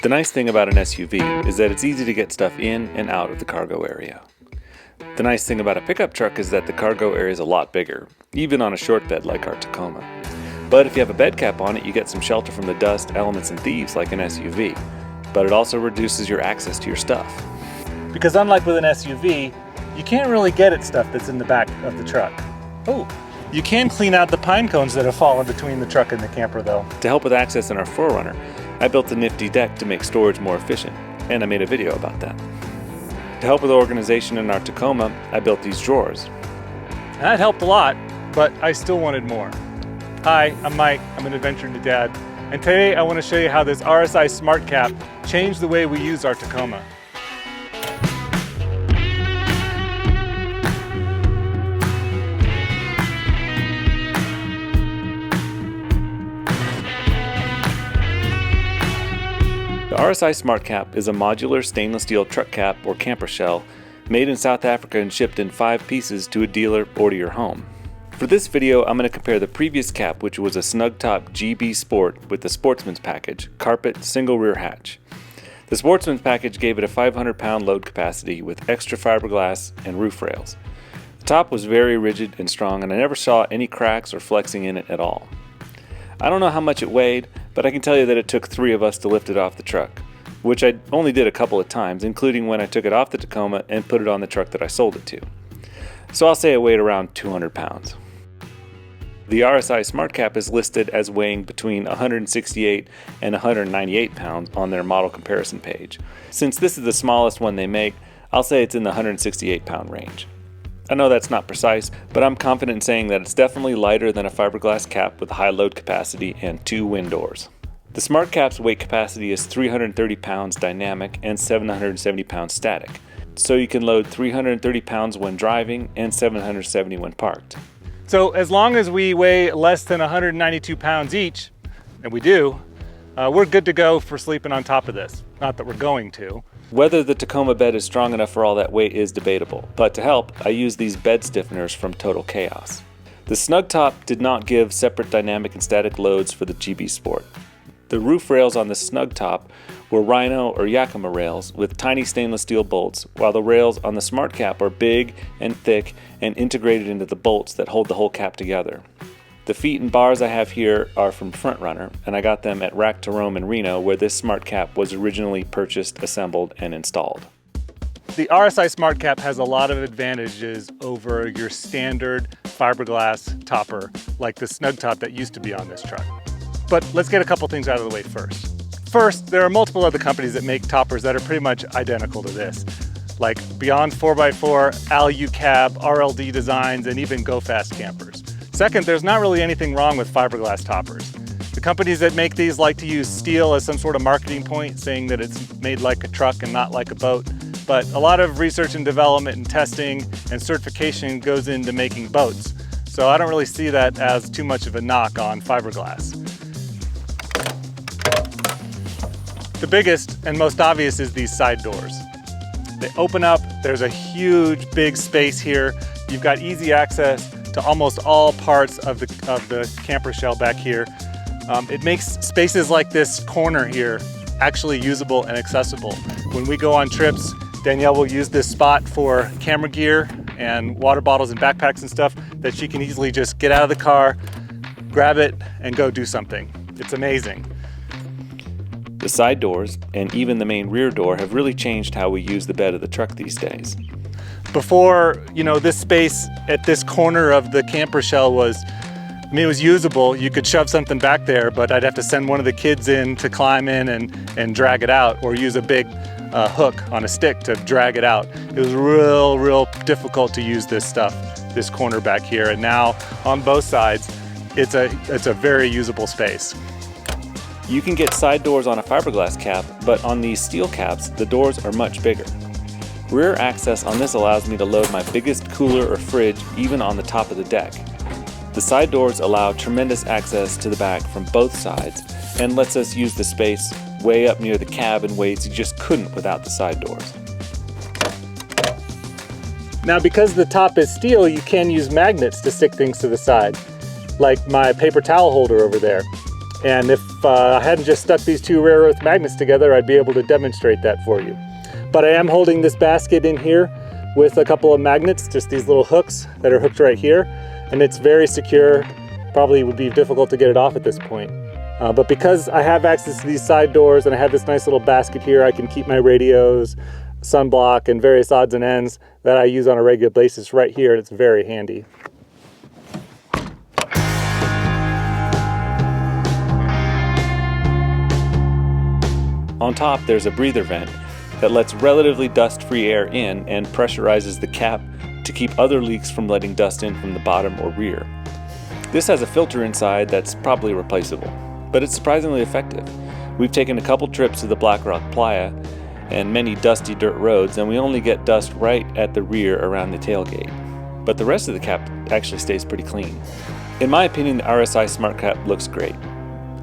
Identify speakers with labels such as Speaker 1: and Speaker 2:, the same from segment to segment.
Speaker 1: The nice thing about an SUV is that it's easy to get stuff in and out of the cargo area. The nice thing about a pickup truck is that the cargo area is a lot bigger, even on a short bed like our Tacoma. But if you have a bed cap on it, you get some shelter from the dust, elements, and thieves like an SUV. But it also reduces your access to your stuff.
Speaker 2: Because unlike with an SUV, you can't really get at stuff that's in the back of the truck. Oh, you can clean out the pine cones that have fallen between the truck and the camper though.
Speaker 1: To help with access in our 4Runner, I built a nifty deck to make storage more efficient, and I made a video about that. To help with organization in our Tacoma, I built these drawers.
Speaker 2: That helped a lot, but I still wanted more. Hi, I'm Mike, I'm an adventuring dad, and today I want to show you how this RSI SmartCap changed the way we use our Tacoma.
Speaker 1: The RSI SmartCap is a modular stainless steel truck cap or camper shell made in South Africa and shipped in 5 pieces to a dealer or to your home. For this video, I'm going to compare the previous cap, which was a Snugtop GB Sport, with the Sportsman's package, carpet, single rear hatch. The Sportsman's package gave it a 500-pound load capacity with extra fiberglass and roof rails. The top was very rigid and strong, and I never saw any cracks or flexing in it at all. I don't know how much it weighed, but I can tell you that it took 3 of us to lift it off the truck, which I only did a couple of times, including when I took it off the Tacoma and put it on the truck that I sold it to. So I'll say it weighed around 200 pounds. The RSI SmartCap is listed as weighing between 168 and 198 pounds on their model comparison page. Since this is the smallest one they make, I'll say it's in the 168 pound range. I know that's not precise, but I'm confident in saying that it's definitely lighter than a fiberglass cap with high load capacity and 2 wind doors. The SmartCap's weight capacity is 330 pounds dynamic and 770 pounds static, so you can load 330 pounds when driving and 770 when parked.
Speaker 2: So as long as we weigh less than 192 pounds each, and we do, we're good to go for sleeping on top of this. Not that we're going to.
Speaker 1: Whether the Tacoma bed is strong enough for all that weight is debatable, but to help, I use these bed stiffeners from Total Chaos. The Snugtop did not give separate dynamic and static loads for the GB Sport. The roof rails on the Snugtop were Rhino or Yakima rails with tiny stainless steel bolts, while the rails on the SmartCap are big and thick and integrated into the bolts that hold the whole cap together. The feet and bars I have here are from FrontRunner, and I got them at Rack to Rome in Reno, where this SmartCap was originally purchased, assembled, and installed.
Speaker 2: The RSI SmartCap has a lot of advantages over your standard fiberglass topper like the Snugtop that used to be on this truck. But let's get a couple things out of the way first. First, there are multiple other companies that make toppers that are pretty much identical to this, like Beyond 4x4, Alu Cab, RLD Designs, and even Go Fast campers. Second, there's not really anything wrong with fiberglass toppers. The companies that make these like to use steel as some sort of marketing point, saying that it's made like a truck and not like a boat. But a lot of research and development and testing and certification goes into making boats. So I don't really see that as too much of a knock on fiberglass. The biggest and most obvious is these side doors. They open up, there's a huge big space here. You've got easy access to almost all parts of the camper shell back here. It makes spaces like this corner here actually usable and accessible. When we go on trips, Danielle will use this spot for camera gear and water bottles and backpacks and stuff that she can easily just get out of the car, grab it, and go do something. It's amazing.
Speaker 1: The side doors, and even the main rear door, have really changed how we use the bed of the truck these days.
Speaker 2: Before, this space at this corner of the camper shell was usable. You could shove something back there, but I'd have to send one of the kids in to climb in and drag it out, or use a big hook on a stick to drag it out. It was real difficult to use this stuff, this corner back here, and now on both sides, it's a very usable space.
Speaker 1: You can get side doors on a fiberglass cap, but on these steel caps, the doors are much bigger. Rear access on this allows me to load my biggest cooler or fridge even on the top of the deck. The side doors allow tremendous access to the back from both sides and lets us use the space way up near the cab in ways you just couldn't without the side doors.
Speaker 2: Now, because the top is steel, you can use magnets to stick things to the side, like my paper towel holder over there. And if I hadn't just stuck these two rare earth magnets together, I'd be able to demonstrate that for you. But I am holding this basket in here with a couple of magnets, just these little hooks that are hooked right here. And it's very secure. Probably would be difficult to get it off at this point. But because I have access to these side doors and I have this nice little basket here, I can keep my radios, sunblock, and various odds and ends that I use on a regular basis right here, and it's very handy.
Speaker 1: On top, there's a breather vent that lets relatively dust-free air in and pressurizes the cap to keep other leaks from letting dust in from the bottom or rear. This has a filter inside that's probably replaceable, but it's surprisingly effective. We've taken a couple trips to the Black Rock Playa and many dusty dirt roads, and we only get dust right at the rear around the tailgate. But the rest of the cap actually stays pretty clean. In my opinion, the RSI SmartCap looks great.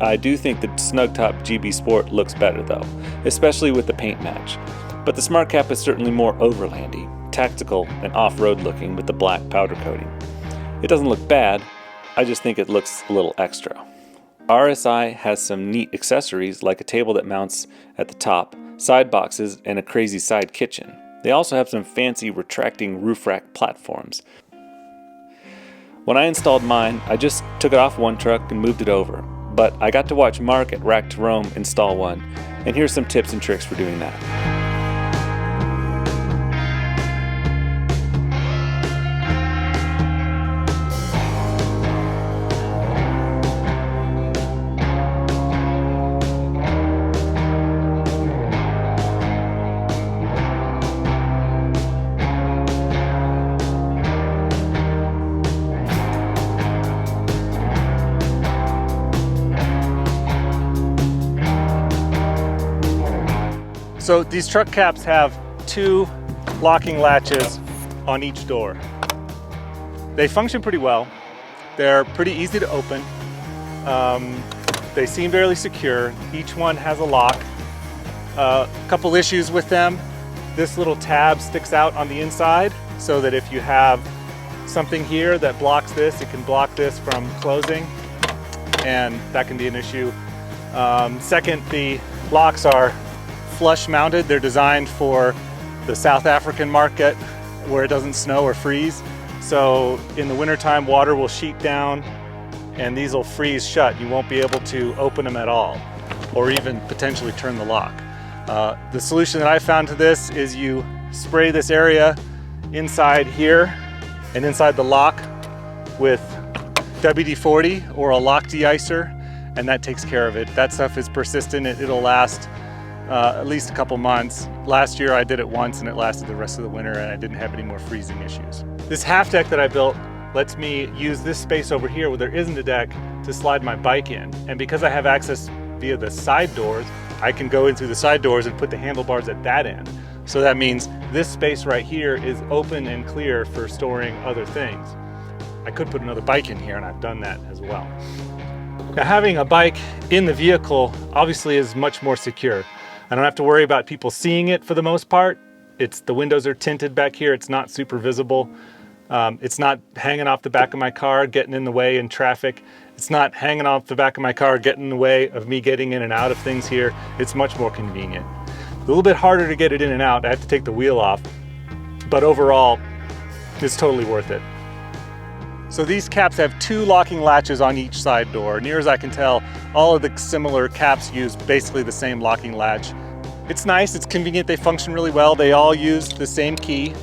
Speaker 1: I do think the Snugtop GB Sport looks better though, especially with the paint match. But the SmartCap is certainly more overlandy, tactical, and off-road looking with the black powder coating. It doesn't look bad, I just think it looks a little extra. RSI has some neat accessories like a table that mounts at the top, side boxes, and a crazy side kitchen. They also have some fancy retracting roof rack platforms. When I installed mine, I just took it off one truck and moved it over, but I got to watch Mark at Rack to Rome install one, and here's some tips and tricks for doing that.
Speaker 2: So these truck caps have two locking latches on each door. They function pretty well. They're pretty easy to open. They seem fairly secure. Each one has a lock. A couple issues with them. This little tab sticks out on the inside so that if you have something here that blocks this, it can block this from closing, and that can be an issue. Second, the locks are flush mounted. They're designed for the South African market where it doesn't snow or freeze. So in the wintertime, water will sheet down and these will freeze shut. You won't be able to open them at all or even potentially turn the lock. The solution that I found to this is you spray this area inside here and inside the lock with WD-40 or a lock de-icer, and that takes care of it. That stuff is persistent. It'll last at least a couple months. Last year I did it once and it lasted the rest of the winter and I didn't have any more freezing issues. This half deck that I built lets me use this space over here where there isn't a deck to slide my bike in. And because I have access via the side doors, I can go in through the side doors and put the handlebars at that end. So that means this space right here is open and clear for storing other things. I could put another bike in here and I've done that as well. Now having a bike in the vehicle obviously is much more secure. I don't have to worry about people seeing it for the most part. The windows are tinted back here. It's not super visible. It's not hanging off the back of my car, getting in the way in traffic. It's not hanging off the back of my car, getting in the way of me getting in and out of things here. It's much more convenient. A little bit harder to get it in and out. I have to take the wheel off, but overall, it's totally worth it. So these caps have two locking latches on each side door. Near as I can tell, all of the similar caps use basically the same locking latch. It's nice, it's convenient, they function really well. They all use the same key.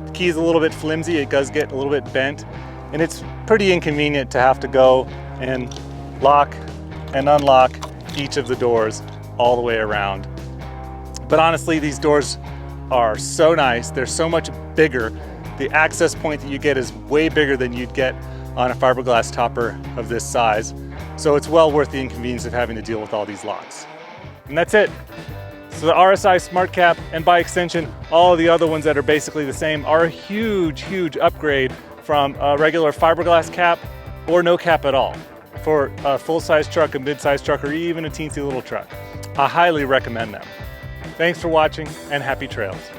Speaker 2: The key is a little bit flimsy, it does get a little bit bent, and it's pretty inconvenient to have to go and lock and unlock each of the doors all the way around. But honestly, these doors are so nice, they're so much bigger. The access point that you get is way bigger than you'd get on a fiberglass topper of this size. So it's well worth the inconvenience of having to deal with all these locks. And that's it. So the RSI SmartCap, and by extension, all of the other ones that are basically the same, are a huge, huge upgrade from a regular fiberglass cap or no cap at all for a full-size truck, a mid-size truck, or even a teensy little truck. I highly recommend them. Thanks for watching and happy trails.